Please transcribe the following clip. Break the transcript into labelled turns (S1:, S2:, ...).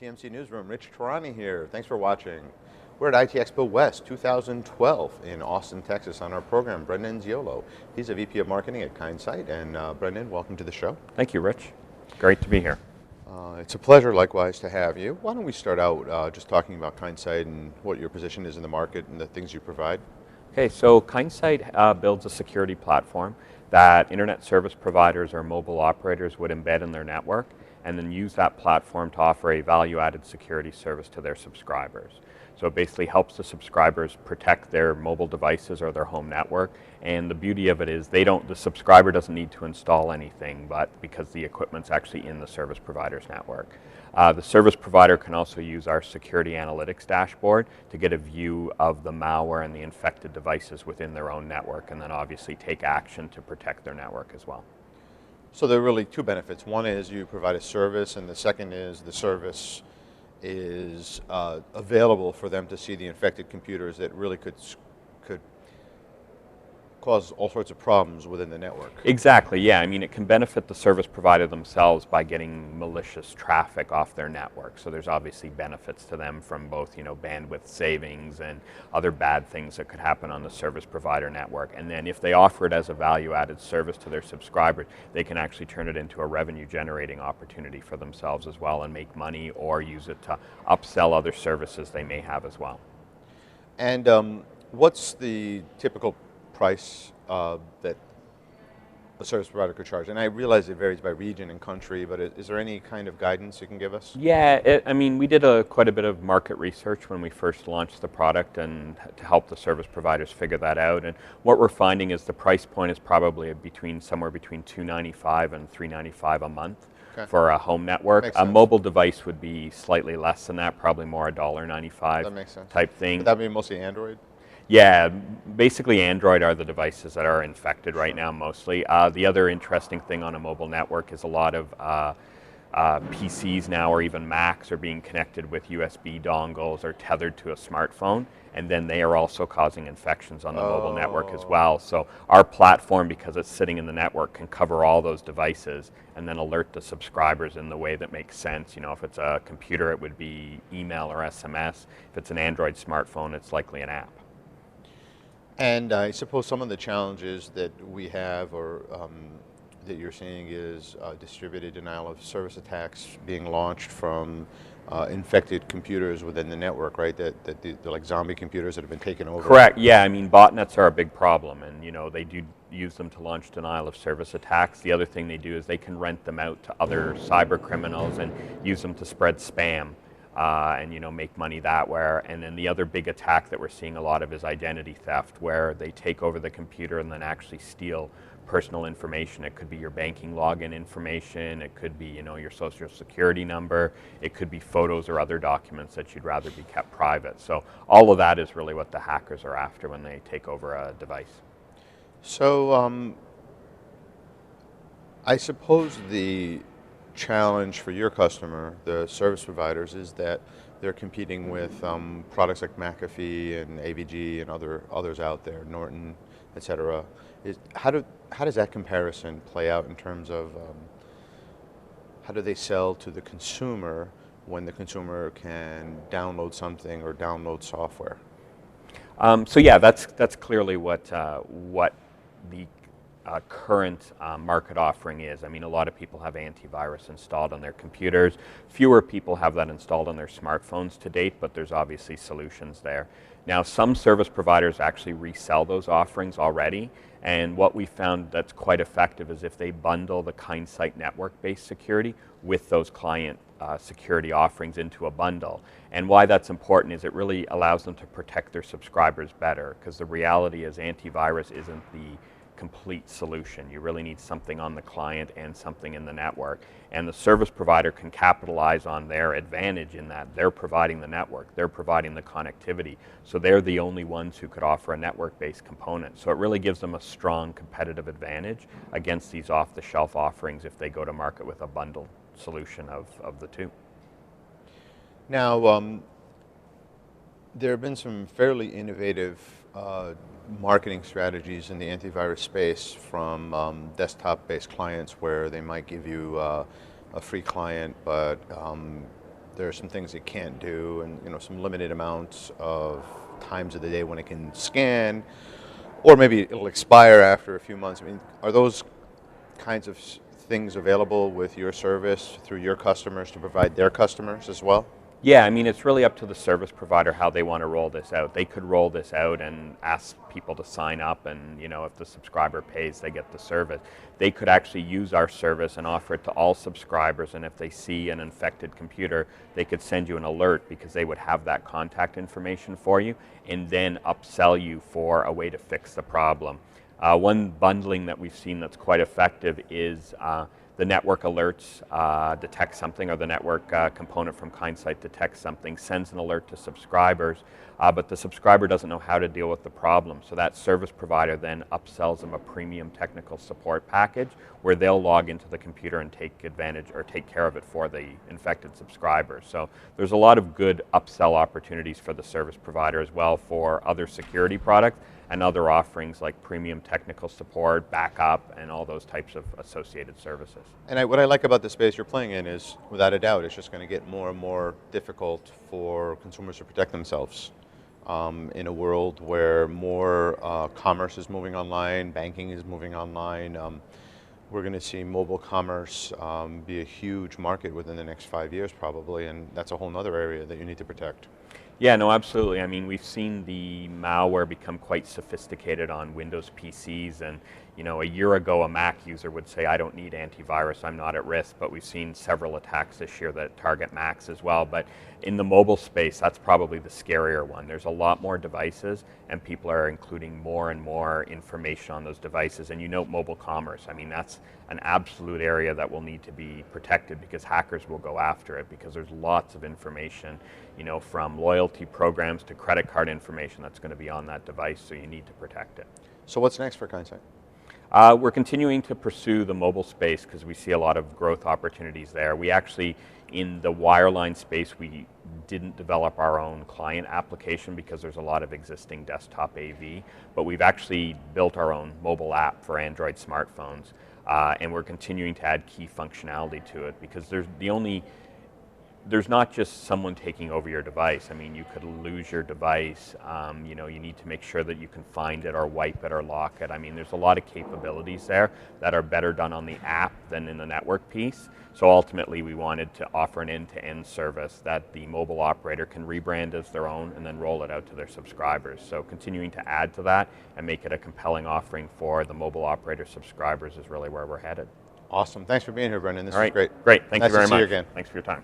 S1: TMC Newsroom. Rich Tehrani here. Thanks for watching. We're at IT Expo West 2012 in Austin, Texas on our program. Brendan Ziolo. He's a VP of Marketing at Kindsight. And Brendan, welcome to the show.
S2: Thank you, Rich. Great to be here.
S1: It's a pleasure, likewise, to have you. Why don't we start out just talking about Kindsight and what your position is in the market and the things you provide?
S2: Okay, so Kindsight builds a security platform that internet service providers or mobile operators would embed in their network and then use that platform to offer a value-added security service to their subscribers. So it basically helps the subscribers protect their mobile devices or their home network. And the beauty of it is the subscriber doesn't need to install anything, but because the equipment's actually in the service provider's network. The service provider can also use our security analytics dashboard to get a view of the malware and the infected devices within their own network, and then obviously take action to protect their network as well.
S1: So there are really two benefits. One is you provide a service, and the second is the service is available for them to see the infected computers that really could cause all sorts of problems within the network.
S2: Exactly, yeah. I mean, it can benefit the service provider themselves by getting malicious traffic off their network. So there's obviously benefits to them from both, bandwidth savings and other bad things that could happen on the service provider network. And then if they offer it as a value-added service to their subscribers, they can actually turn it into a revenue-generating opportunity for themselves as well and make money, or use it to upsell other services they may have as well.
S1: And what's the typical price that a service provider could charge? And I realize it varies by region and country, but is there any kind of guidance you can give us?
S2: Yeah, we did quite a bit of market research when we first launched the product and to help the service providers figure that out. And what we're finding is the price point is probably somewhere between $295 and $395 a month. Okay. For a home network. A mobile device would be slightly less than that, probably more $1.95 type thing.
S1: Would that be mostly Android?
S2: Yeah, basically Android are the devices that are infected right now mostly. The other interesting thing on a mobile network is a lot of PCs now, or even Macs, are being connected with USB dongles or tethered to a smartphone, and then they are also causing infections on the mobile network as well. So our platform, because it's sitting in the network, can cover all those devices and then alert the subscribers in the way that makes sense. If it's a computer, it would be email or SMS. If it's an Android smartphone, it's likely an app.
S1: And I suppose some of the challenges that we have, or that you're seeing, is distributed denial of service attacks being launched from infected computers within the network, right? They're like zombie computers that have been taken over.
S2: Correct. Yeah. Botnets are a big problem, and they do use them to launch denial of service attacks. The other thing they do is they can rent them out to other cyber criminals and use them to spread spam. And make money that way. And then the other big attack that we're seeing a lot of is identity theft, where they take over the computer and then actually steal personal information. It could be your banking login information, it could be your social security number, it could be photos or other documents that you'd rather be kept private. So all of that is really what the hackers are after when they take over a device.
S1: So I suppose the challenge for your customer, the service providers, is that they're competing with products like McAfee and AVG and others out there, Norton, etc. How does that comparison play out in terms of how do they sell to the consumer when the consumer can download something or download software?
S2: So yeah, that's clearly what the current market offering is. A lot of people have antivirus installed on their computers. Fewer people have that installed on their smartphones to date, but there's obviously solutions there. Now, some service providers actually resell those offerings already, and what we found that's quite effective is if they bundle the Kindsight network-based security with those client security offerings into a bundle. And why that's important is it really allows them to protect their subscribers better, because the reality is antivirus isn't the complete solution. You really need something on the client and something in the network. And the service provider can capitalize on their advantage in that they're providing the network, they're providing the connectivity. So they're the only ones who could offer a network-based component. So it really gives them a strong competitive advantage against these off-the-shelf offerings if they go to market with a bundled solution of the two.
S1: Now, there have been some fairly innovative marketing strategies in the antivirus space from desktop-based clients where they might give you a free client, but there are some things it can't do, and some limited amounts of times of the day when it can scan, or maybe it'll expire after a few months. I mean, are those kinds of things available with your service through your customers to provide their customers as well?
S2: Yeah, I mean, it's really up to the service provider how they want to roll this out. They could roll this out and ask people to sign up, and if the subscriber pays, they get the service. They could actually use our service and offer it to all subscribers, and if they see an infected computer, they could send you an alert because they would have that contact information for you, and then upsell you for a way to fix the problem. One bundling that we've seen that's quite effective is the network alerts detect something, or the network component from Kindsight detects something, sends an alert to subscribers, but the subscriber doesn't know how to deal with the problem. So that service provider then upsells them a premium technical support package where they'll log into the computer and take advantage or take care of it for the infected subscribers. So there's a lot of good upsell opportunities for the service provider as well for other security products and other offerings like premium technical support, backup, and all those types of associated services.
S1: And what I like about the space you're playing in is, without a doubt, it's just going to get more and more difficult for consumers to protect themselves in a world where more commerce is moving online, banking is moving online. We're going to see mobile commerce be a huge market within the next 5 years probably, and that's a whole other area that you need to protect.
S2: Yeah, no, absolutely. I mean, we've seen the malware become quite sophisticated on Windows PCs, and a year ago a Mac user would say, I don't need antivirus, I'm not at risk, but we've seen several attacks this year that target Macs as well. But in the mobile space, that's probably the scarier one. There's a lot more devices, and people are including more and more information on those devices. And mobile commerce, I mean, that's an absolute area that will need to be protected because hackers will go after it, because there's lots of information, from loyalty programs to credit card information that's going to be on that device, so you need to protect it.
S1: So what's next for Kindsight?
S2: We're continuing to pursue the mobile space because we see a lot of growth opportunities there. We actually, in the wireline space, we didn't develop our own client application because there's a lot of existing desktop AV, but we've actually built our own mobile app for Android smartphones, and we're continuing to add key functionality to it because there's not just someone taking over your device. I mean, you could lose your device. You need to make sure that you can find it or wipe it or lock it. I mean, there's a lot of capabilities there that are better done on the app than in the network piece. So ultimately, we wanted to offer an end-to-end service that the mobile operator can rebrand as their own and then roll it out to their subscribers. So continuing to add to that and make it a compelling offering for the mobile operator subscribers is really where we're headed.
S1: Awesome. Thanks for being here, Brendan. This
S2: is
S1: great.
S2: Great. Thank you very much.
S1: Nice to see you again.
S2: Thanks for your time.